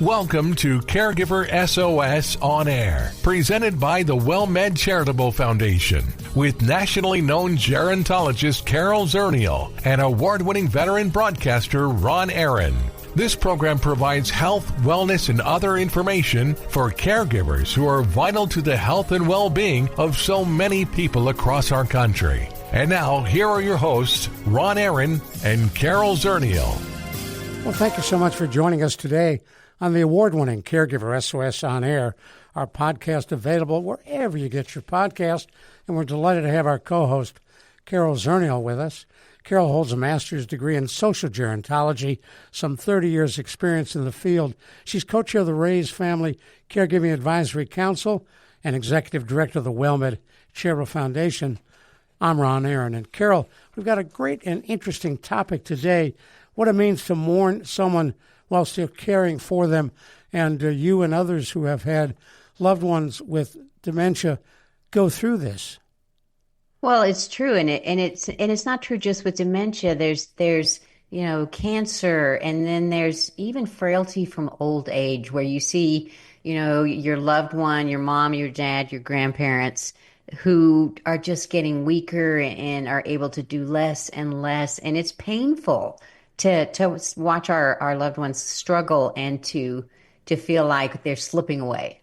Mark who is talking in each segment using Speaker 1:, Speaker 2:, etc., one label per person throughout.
Speaker 1: Welcome to Caregiver SOS On Air, presented by the WellMed Charitable Foundation, with nationally known gerontologist Carol Zernail and award-winning veteran broadcaster Ron Aaron. This program provides health, wellness, and other information for caregivers who are vital to the health and well-being of so many people across our country. And now, here are your hosts, Ron Aaron and Carol Zernail.
Speaker 2: Well, thank you so much for joining us today on the award-winning Caregiver SOS On Air, our podcast available wherever you get your podcast. And we're delighted to have our co-host, Carol Zernail, with us. Carol holds a master's degree in social gerontology, some 30 years' experience in the field. She's co-chair of the Raise Family Caregiving Advisory Council and executive director of the WellMed Charitable Foundation. I'm Ron Aaron. And Carol, we've got a great and interesting topic today, what it means to mourn someone while still caring for them. And you and others who have had loved ones with dementia go through this.
Speaker 3: Well, it's true, and it's not true just with dementia. There's cancer, and then there's even frailty from old age, where you see your loved one, your mom, your dad, your grandparents, who are just getting weaker and are able to do less and less, and it's painful to watch our loved ones struggle and to feel like they're slipping away.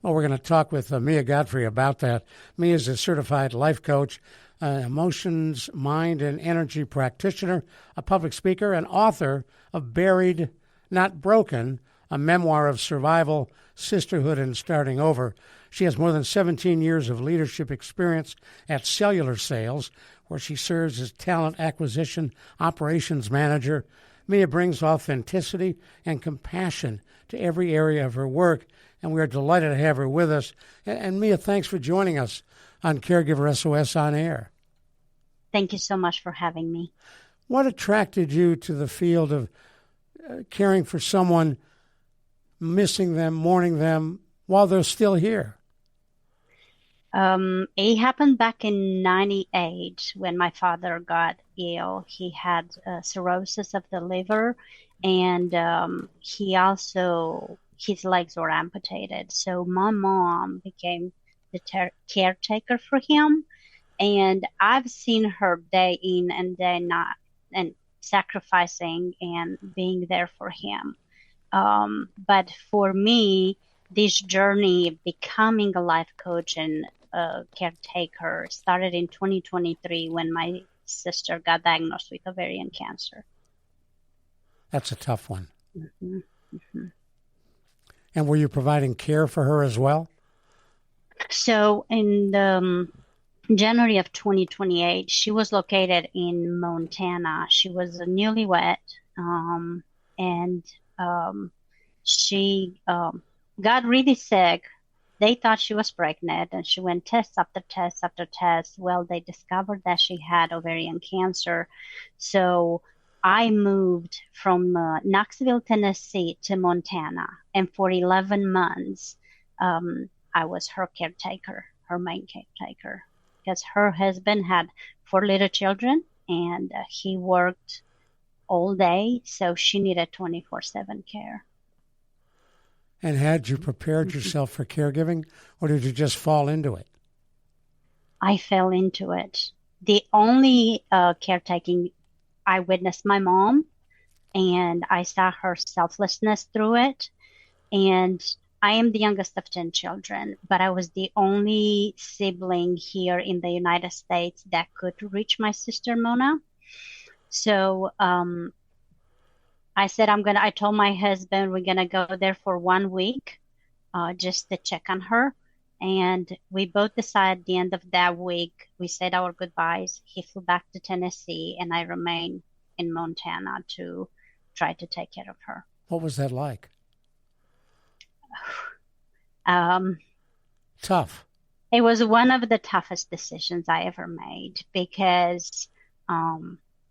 Speaker 2: Well, we're going to talk with Mia Godfrey about that. Mia is a certified life coach, emotions, mind, and energy practitioner, a public speaker, and author of Buried, Not Broken, a memoir of survival, sisterhood, and starting over. She has more than 17 years of leadership experience at Cellular Sales, where she serves as talent acquisition operations manager. Mia brings authenticity and compassion to every area of her work, and we are delighted to have her with us. And Mia, thanks for joining us on Caregiver SOS On Air.
Speaker 4: Thank you so much for having me.
Speaker 2: What attracted you to the field of caring for someone, missing them, mourning them, while they're still here?
Speaker 4: It happened back in 98 when my father got ill. He had cirrhosis of the liver, and his legs were amputated. So my mom became the caretaker for him, and I've seen her day in and day out and sacrificing and being there for him. But for me, this journey of becoming a life coach and caretaker started in 2023 when my sister got diagnosed with ovarian cancer.
Speaker 2: That's a tough one.
Speaker 4: Mm-hmm. Mm-hmm.
Speaker 2: And were you providing care for her as well?
Speaker 4: So in January of 2028, she was located in Montana. She was newlywed, and she got really sick. They thought she was pregnant, and she went test after test after test. Well, they discovered that she had ovarian cancer. So I moved from Knoxville, Tennessee to Montana. And for 11 months, I was her caretaker, her main caretaker, because her husband had 4 little children, and he worked all day. So she needed 24/7 care.
Speaker 2: And had you prepared yourself for caregiving, or did you just fall into it?
Speaker 4: I fell into it. The only caretaking, I witnessed my mom, and I saw her selflessness through it. And I am the youngest of 10 children, but I was the only sibling here in the United States that could reach my sister Mona. So I said, I told my husband, we're going to go there for 1 week just to check on her. And we both decided at the end of that week, we said our goodbyes. He flew back to Tennessee, and I remained in Montana to try to take care of her.
Speaker 2: What was that like? Tough.
Speaker 4: It was one of the toughest decisions I ever made because,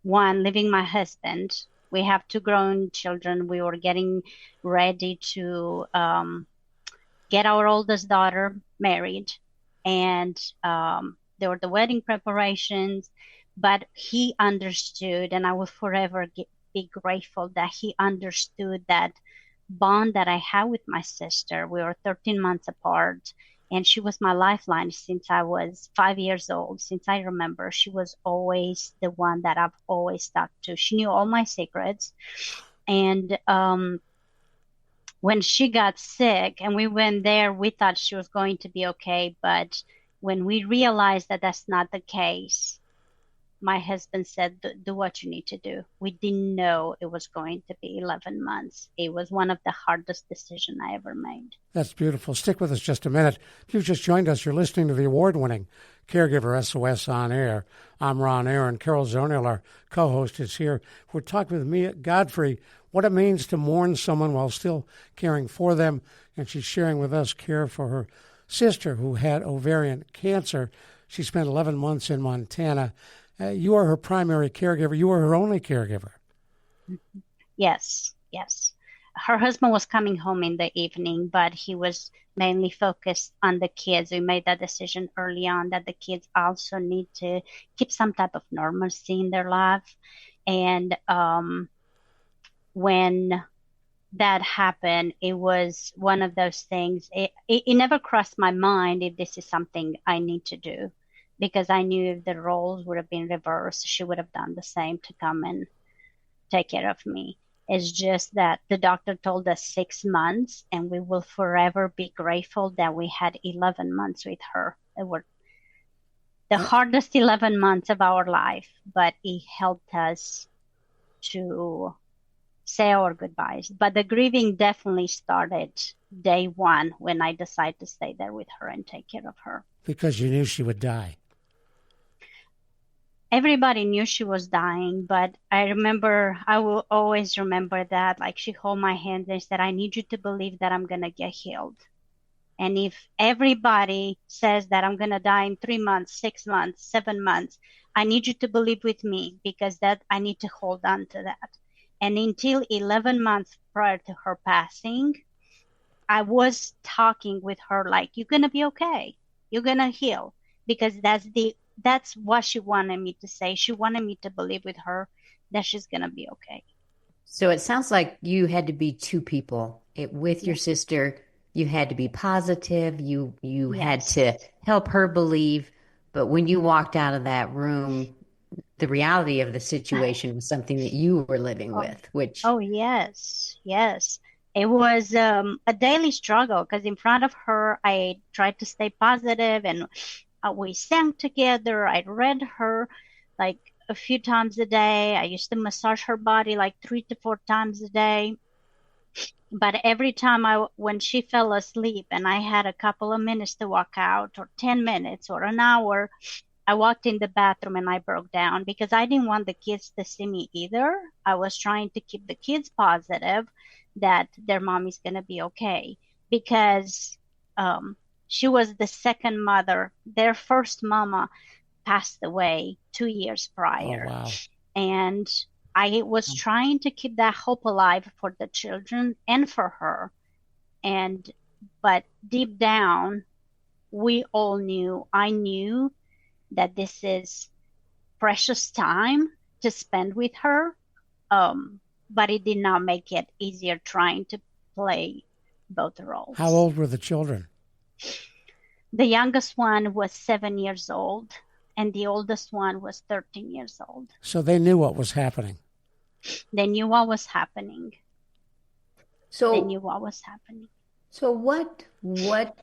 Speaker 4: one, leaving my husband. We have 2 grown children. We were getting ready to get our oldest daughter married, and there were the wedding preparations. But he understood, and I will forever be grateful that he understood that bond that I had with my sister. We were 13 months apart, and she was my lifeline since I was 5 years old. Since I remember, she was always the one that I've always talked to. She knew all my secrets. And when she got sick and we went there, we thought she was going to be okay. But when we realized that that's not the case, my husband said, do what you need to do. We didn't know it was going to be 11 months. It was one of the hardest decisions I ever made.
Speaker 2: That's beautiful. Stick with us just a minute. If you've just joined us, you're listening to the award-winning Caregiver SOS on Air. I'm Ron Aaron. Carol Zernail, our co-host, is here. We're talking with me, Godfrey, what it means to mourn someone while still caring for them. And she's sharing with us care for her sister who had ovarian cancer. She spent 11 months in Montana. You are her primary caregiver. You were her only caregiver.
Speaker 4: Yes. Her husband was coming home in the evening, but he was mainly focused on the kids. We made that decision early on that the kids also need to keep some type of normalcy in their life. And when that happened, it was one of those things. It never crossed my mind if this is something I need to do, because I knew if the roles would have been reversed, she would have done the same to come and take care of me. It's just that the doctor told us 6 months, and we will forever be grateful that we had 11 months with her. It were the hardest 11 months of our life, but it helped us to say our goodbyes. But the grieving definitely started day one when I decided to stay there with her and take care of her.
Speaker 2: Because you knew she would die.
Speaker 4: Everybody knew she was dying, but I will always remember that, like, she held my hand and said, I need you to believe that I'm going to get healed. And if everybody says that I'm going to die in 3 months, 6 months, 7 months, I need you to believe with me, because that I need to hold on to that. And until 11 months prior to her passing, I was talking with her like, you're going to be okay. You're going to heal, because that's what she wanted me to say. She wanted me to believe with her that she's going to be okay.
Speaker 3: So it sounds like you had to be two people. With your sister, you had to be positive. You had to help her believe. But when you walked out of that room, the reality of the situation was something that you were living with, which...
Speaker 4: Oh, yes. It was a daily struggle, because in front of her, I tried to stay positive, and we sang together. I read her like a few times a day. I used to massage her body like 3 to 4 times a day. But every time when she fell asleep and I had a couple of minutes to walk out, or 10 minutes or an hour, I walked in the bathroom and I broke down, because I didn't want the kids to see me either. I was trying to keep the kids positive that their mom is going to be okay, because she was the second mother. Their first mama passed away 2 years prior.
Speaker 2: Oh, wow.
Speaker 4: And I was trying to keep that hope alive for the children and for her. But deep down, I knew that this is precious time to spend with her. But it did not make it easier trying to play both roles.
Speaker 2: How old were the children?
Speaker 4: The youngest one was 7 years old, and the oldest one was 13 years old.
Speaker 2: So they knew what was happening.
Speaker 4: They knew what was happening. So
Speaker 3: what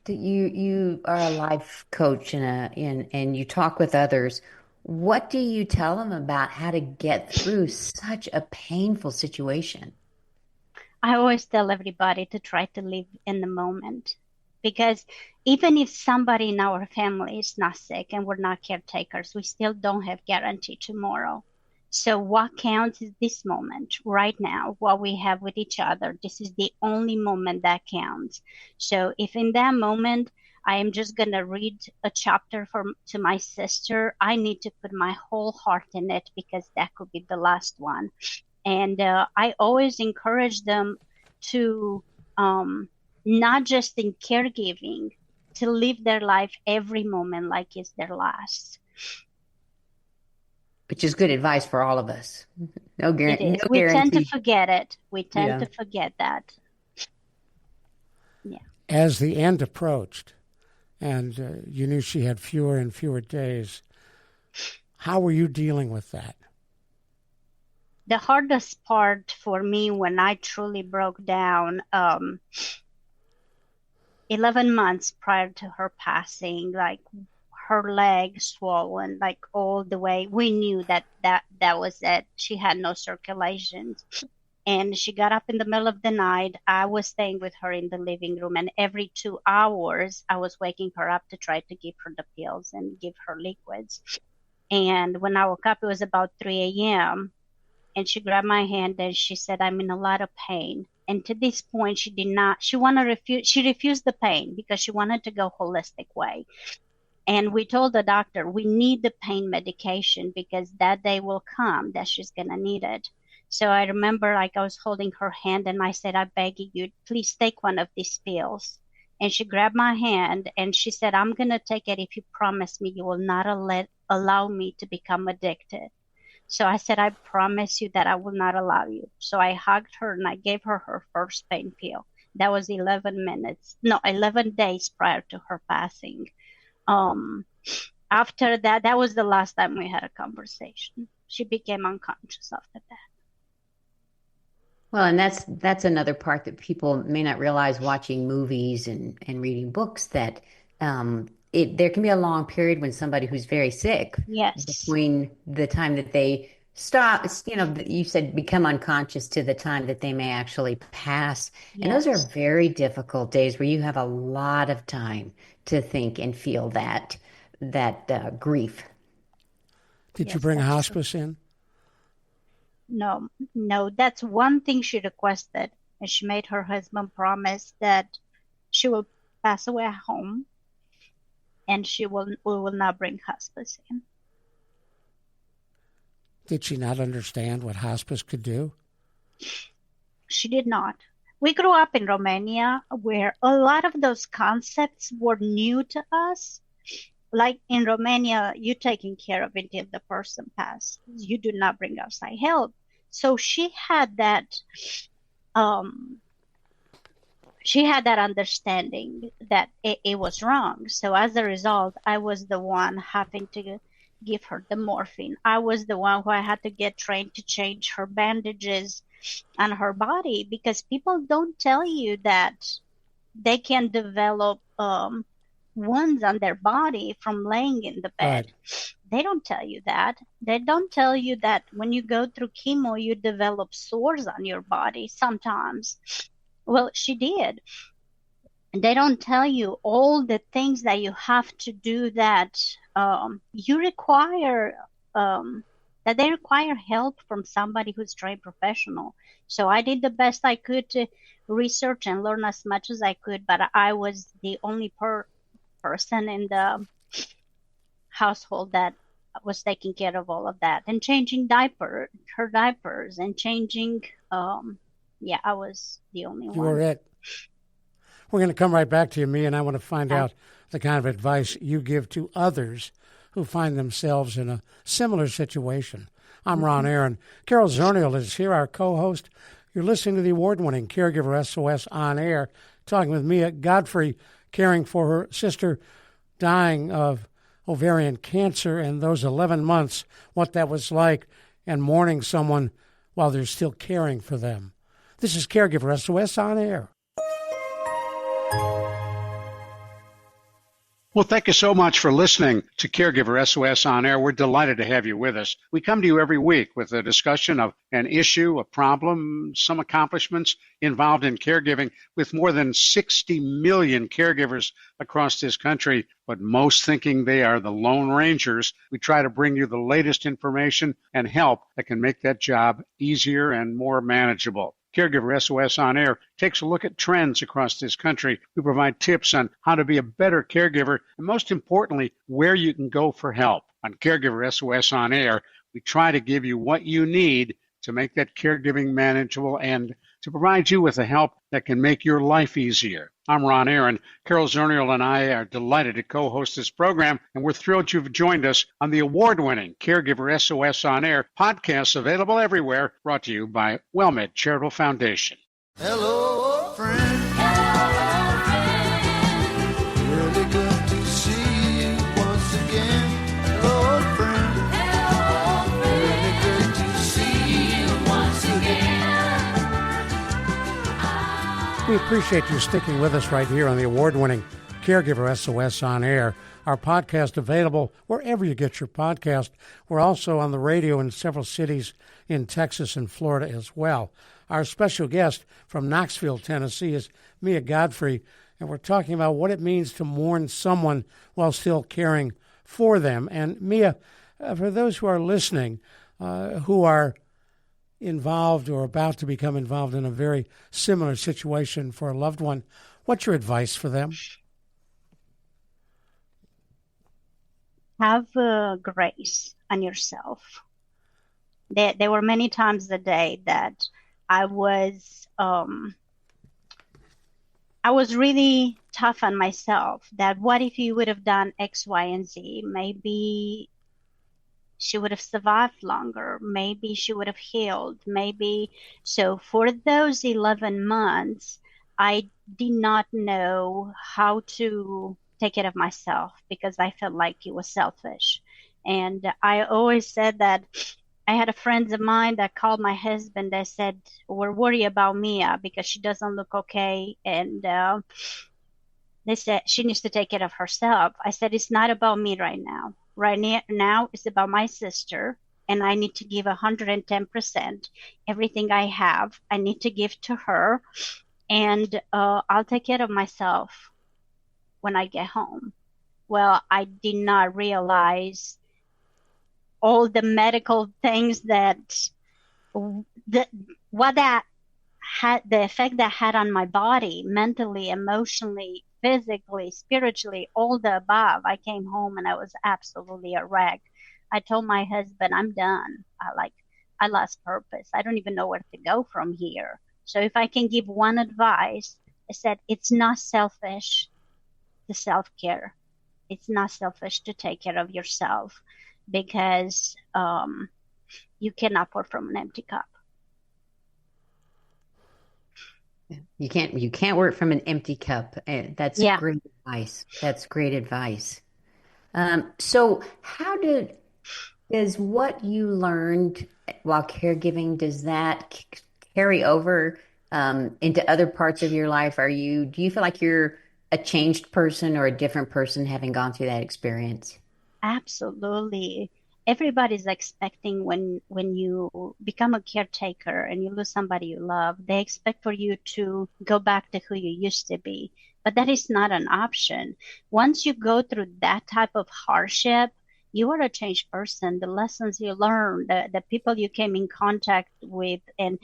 Speaker 3: you are a life coach and you talk with others. What do you tell them about how to get through such a painful situation?
Speaker 4: I always tell everybody to try to live in the moment, because even if somebody in our family is not sick and we're not caretakers, we still don't have guarantee tomorrow. So what counts is this moment right now, what we have with each other. This is the only moment that counts. So if in that moment I am just going to read a chapter to my sister, I need to put my whole heart in it, because that could be the last one. And I always encourage them to, not just in caregiving, to live their life every moment like it's their last.
Speaker 3: Which is good advice for all of us. No guarantee.
Speaker 4: We tend to forget it. We tend to forget that. Yeah.
Speaker 2: As the end approached, and you knew she had fewer and fewer days, how were you dealing with that?
Speaker 4: The hardest part for me when I truly broke down, 11 months prior to her passing, like her leg swollen, like all the way. We knew that was it. She had no circulation. And she got up in the middle of the night. I was staying with her in the living room, and every 2 hours, I was waking her up to try to give her the pills and give her liquids. And when I woke up, it was about 3 a.m., and she grabbed my hand and she said, "I'm in a lot of pain." And to this point, she refused the pain because she wanted to go holistic way. And we told the doctor, we need the pain medication because that day will come that she's going to need it. So I remember like I was holding her hand and I said, "I beg you, please take one of these pills." And she grabbed my hand and she said, "I'm going to take it if you promise me you will not allow me to become addicted." So I said, "I promise you that I will not allow you." So I hugged her and I gave her her first pain pill. That was 11 days prior to her passing. After that, that was the last time we had a conversation. She became unconscious after that.
Speaker 3: Well, and that's another part that people may not realize watching movies and reading books, that there can be a long period when somebody who's very sick,
Speaker 4: yes,
Speaker 3: between the time that they stop, you said become unconscious, to the time that they may actually pass. And
Speaker 4: yes,
Speaker 3: those are very difficult days where you have a lot of time to think and feel that grief.
Speaker 2: Did you bring a hospice in?
Speaker 4: No, that's one thing she requested. And she made her husband promise that she will pass away at home and we will not bring hospice in.
Speaker 2: Did she not understand what hospice could do?
Speaker 4: She did not. We grew up in Romania where a lot of those concepts were new to us. Like in Romania, you're taking care of it until the person passes. You do not bring outside help. So she had that understanding that it was wrong. So as a result, I was the one having to give her the morphine. I was the one who I had to get trained to change her bandages on her body, because people don't tell you that they can develop wounds on their body from laying in the bed. Right. They don't tell you that. They don't tell you that when you go through chemo, you develop sores on your body sometimes. Well, she did. They don't tell you all the things that you have to do that you require, that they require help from somebody who's trained professional. So I did the best I could to research and learn as much as I could, but I was the only person in the household that was taking care of all of that and changing her diapers and changing, I was the only one.
Speaker 2: You were it. We're going to come right back to you, Mia, and I want to find out the kind of advice you give to others who find themselves in a similar situation. I'm Ron Aaron. Carol Zernail is here, our co-host. You're listening to the award-winning Caregiver SOS on air, talking with Mia Godfrey, caring for her sister dying of ovarian cancer, and those 11 months, what that was like, and mourning someone while they're still caring for them. This is Caregiver SOS on air.
Speaker 5: Well, thank you so much for listening to Caregiver SOS on air. We're delighted to have you with us. We come to you every week with a discussion of an issue, a problem, some accomplishments involved in caregiving, with more than 60 million caregivers across this country, but most thinking they are the Lone Rangers. We try to bring you the latest information and help that can make that job easier and more manageable. Caregiver SOS on air takes a look at trends across this country. We provide tips on how to be a better caregiver, and most importantly, where you can go for help. On Caregiver SOS on air, we try to give you what you need to make that caregiving manageable and to provide you with the help that can make your life easier. I'm Ron Aaron. Carol Zernail and I are delighted to co-host this program, and we're thrilled you've joined us on the award-winning Caregiver SOS on air, podcasts available everywhere, brought to you by WellMed Charitable Foundation.
Speaker 6: Hello, friend. Hello,
Speaker 2: We appreciate you sticking with us right here on the award-winning Caregiver SOS on Air. Our podcast available wherever you get your podcast. We're also on the radio in several cities in Texas and Florida as well. Our special guest from Knoxville, Tennessee is Mia Godfrey, and we're talking about what it means to mourn someone while still caring for them. And Mia, for those who are listening, who are involved or about to become involved in a very similar situation for a loved one, what's your advice for them?
Speaker 4: Have grace on yourself. There were many times a day that I was really tough on myself. That what if you would have done X, Y, and Z? Maybe she would have survived longer. Maybe she would have healed. Maybe. So for those 11 months, I did not know how to take care of myself because I felt like it was selfish. And I always said that I had a friend of mine that called my husband that said, we're worried about Mia because she doesn't look okay. And they said she needs to take care of herself. I said, it's not about me right now. Right now, it's about my sister, and I need to give 110%. Everything I have, I need to give to her, and I'll take care of myself when I get home. Well, I did not realize all the medical things the effect that had on my body, mentally, emotionally, physically, spiritually, all the above. I came home and I was absolutely a wreck. I told my husband, I'm done. I lost purpose. I don't even know where to go from here. So if I can give one advice, I said, it's not selfish to self-care. It's not selfish to take care of yourself because you cannot pour from an empty cup.
Speaker 3: You can't work from an empty cup. That's great advice. That's great advice. So how does what you learned while caregiving, does that carry over into other parts of your life? Do you feel like you're a changed person or a different person having gone through that experience?
Speaker 4: Absolutely. Everybody's expecting when you become a caretaker and you lose somebody you love, they expect for you to go back to who you used to be. But that is not an option. Once you go through that type of hardship, you are a changed person. The lessons you learn, the people you came in contact with, and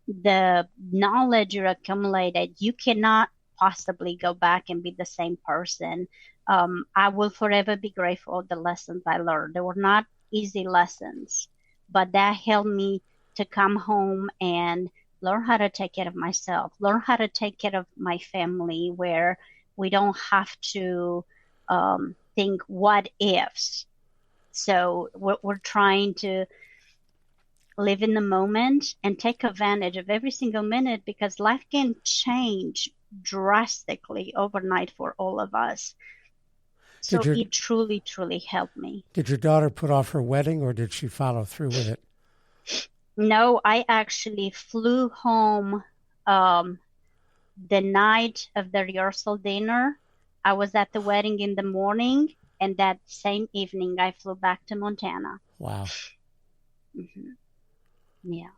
Speaker 4: the knowledge you accumulated, you cannot possibly go back and be the same person. I will forever be grateful for the lessons I learned. They were not easy lessons, but that helped me to come home and learn how to take care of myself, learn how to take care of my family, where we don't have to think what ifs. So we're trying to live in the moment and take advantage of every single minute because life can change drastically overnight for all of us. So it truly, truly helped me.
Speaker 2: Did your daughter put off her wedding or did she follow through with it?
Speaker 4: No, I actually flew home the night of the rehearsal dinner. I was at the wedding in the morning, and that same evening I flew back to Montana.
Speaker 2: Wow.
Speaker 4: Mm-hmm. Yeah.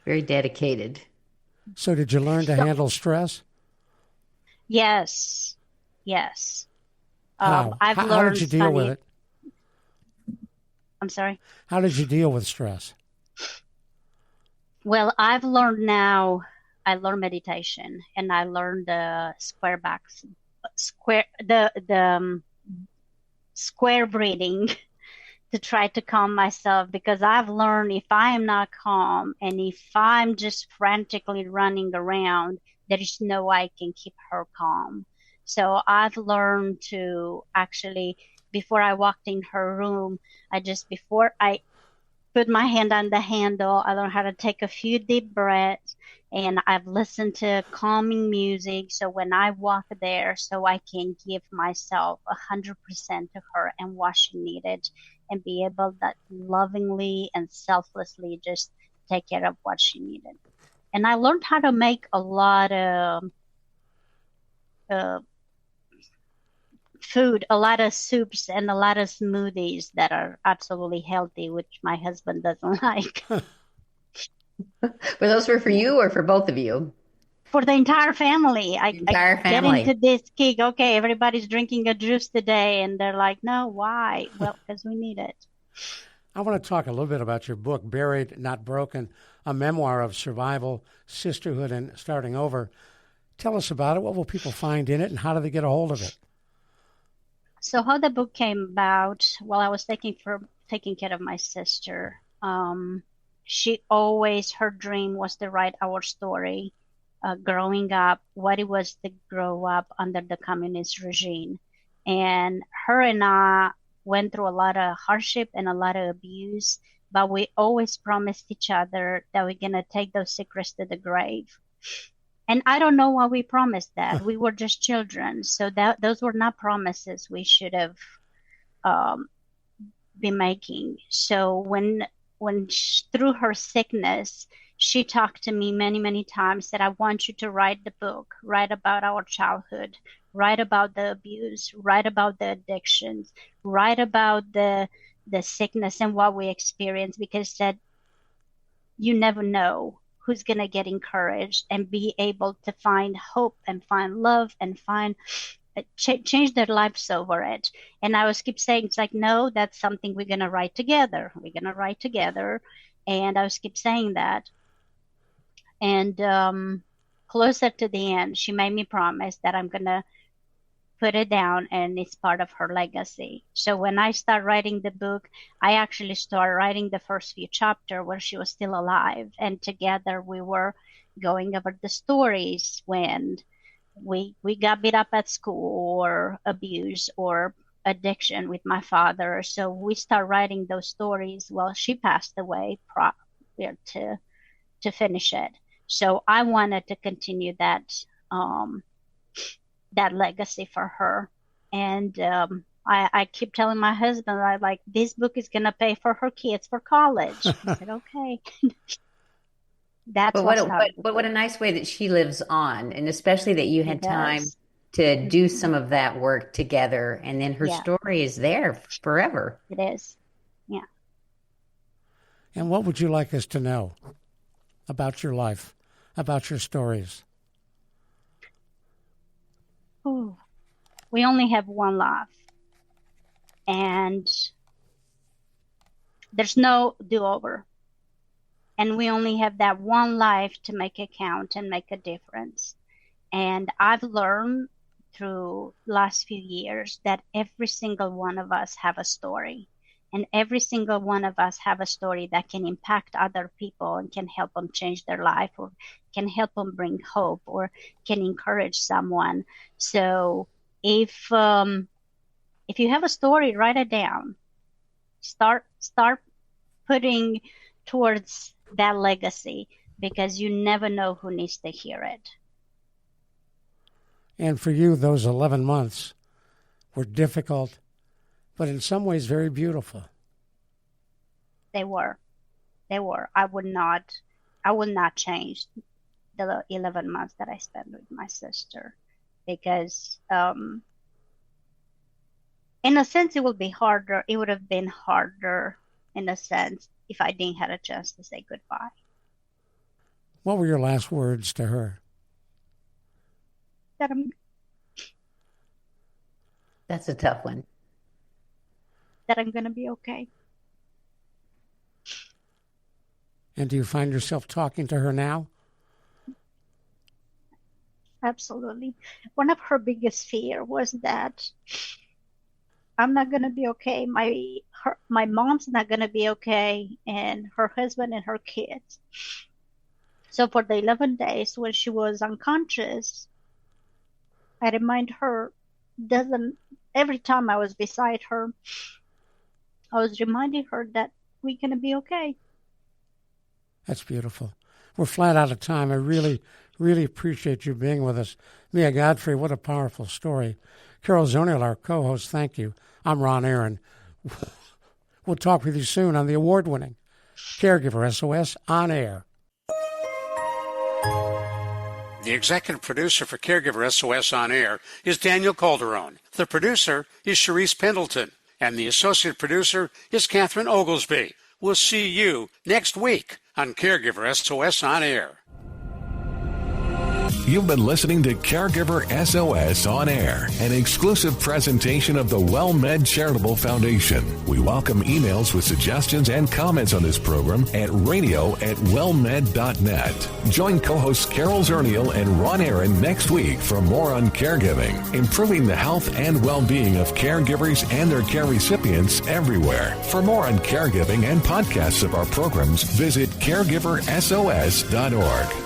Speaker 3: Very dedicated.
Speaker 2: So did you learn to handle stress?
Speaker 4: Yes. Yes.
Speaker 2: How?
Speaker 4: I've learned.
Speaker 2: How did you deal with it?
Speaker 4: I'm sorry?
Speaker 2: How did you deal with stress?
Speaker 4: Well, I've learned now, I learned meditation and I learned the square breathing to try to calm myself, because I've learned if I am not calm and if I'm just frantically running around, there is no way I can keep her calm. So I've learned to actually, before I walked in her room, before I put my hand on the handle, I learned how to take a few deep breaths, and I've listened to calming music. So when I walk there, so I can give myself 100% to her and what she needed, and be able to lovingly and selflessly just take care of what she needed. And I learned how to make a lot of food, a lot of soups and a lot of smoothies that are absolutely healthy, which my husband doesn't like.
Speaker 3: Were those for you or for both of you?
Speaker 4: For the entire family. I get into this kick. Okay, everybody's drinking a juice today, and they're like, no, why? Well, because we need it.
Speaker 2: I want to talk a little bit about your book, Buried, Not Broken, a memoir of survival, sisterhood, and starting over. Tell us about it. What will people find in it, and how do they get a hold of it?
Speaker 4: So how the book came about, while I was taking care of my sister, she always, her dream was to write our story growing up, what it was to grow up under the communist regime. And her and I went through a lot of hardship and a lot of abuse, but we always promised each other that we're going to take those secrets to the grave. And I don't know why we promised that. We were just children. So those were not promises we should have been making. So when through her sickness, she talked to me many, many times, said, I want you to write the book, write about our childhood, write about the abuse, write about the addictions, write about the sickness and what we experienced, because said, you never know who's going to get encouraged and be able to find hope and find love and find change their lives over it. And I was keep saying, it's like, no, that's something we're going to write together. We're going to write together. And I was keep saying that. And closer to the end, she made me promise that I'm going to put it down and it's part of her legacy. So when I start writing the book, I actually start writing the first few chapters where she was still alive. And together we were going over the stories when we got beat up at school or abuse or addiction with my father. So we start writing those stories while she passed away prior to finish it. So I wanted to continue that legacy for her. And I keep telling my husband, I like, this book is going to pay for her kids for college. I said, okay. That's
Speaker 3: what a nice way that she lives on, and especially that you had time to do some of that work together, and then her story is there forever.
Speaker 4: It is. Yeah.
Speaker 2: And what would you like us to know about your life, about your stories?
Speaker 4: Ooh, we only have one life, and there's no do-over. And we only have that one life to make it count and make a difference. And I've learned through last few years that every single one of us have a story. And every single one of us have a story that can impact other people and can help them change their life, or can help them bring hope, or can encourage someone. So if you have a story, write it down. Start putting towards that legacy, because you never know who needs to hear it.
Speaker 2: And for you, those 11 months were difficult, but in some ways very beautiful.
Speaker 4: They were. I would not change the 11 months that I spent with my sister, because in a sense it would be harder. It would have been harder in a sense if I didn't have a chance to say goodbye.
Speaker 2: What were your last words to her?
Speaker 3: That's a tough one.
Speaker 4: That I'm going to be okay.
Speaker 2: And do you find yourself talking to her now?
Speaker 4: Absolutely. One of her biggest fear was that I'm not going to be okay. My mom's not going to be okay, and her husband and her kids. So for the 11 days when she was unconscious, I remind her, every time I was beside her, I was reminding her that we're going to be okay.
Speaker 2: That's beautiful. We're flat out of time. I really, really appreciate you being with us. Mia Godfrey, what a powerful story. Carol Zernail, our co-host, thank you. I'm Ron Aaron. We'll talk with you soon on the award-winning Caregiver SOS On Air.
Speaker 5: The executive producer for Caregiver SOS On Air is Daniel Calderon. The producer is Sharice Pendleton. And the associate producer is Catherine Oglesby. We'll see you next week on Caregiver SOS On Air.
Speaker 1: You've been listening to Caregiver SOS On Air, an exclusive presentation of the WellMed Charitable Foundation. We welcome emails with suggestions and comments on this program at radio@wellmed.net. Join co-hosts Carol Zernail and Ron Aaron next week for more on caregiving, improving the health and well-being of caregivers and their care recipients everywhere. For more on caregiving and podcasts of our programs, visit caregiversos.org.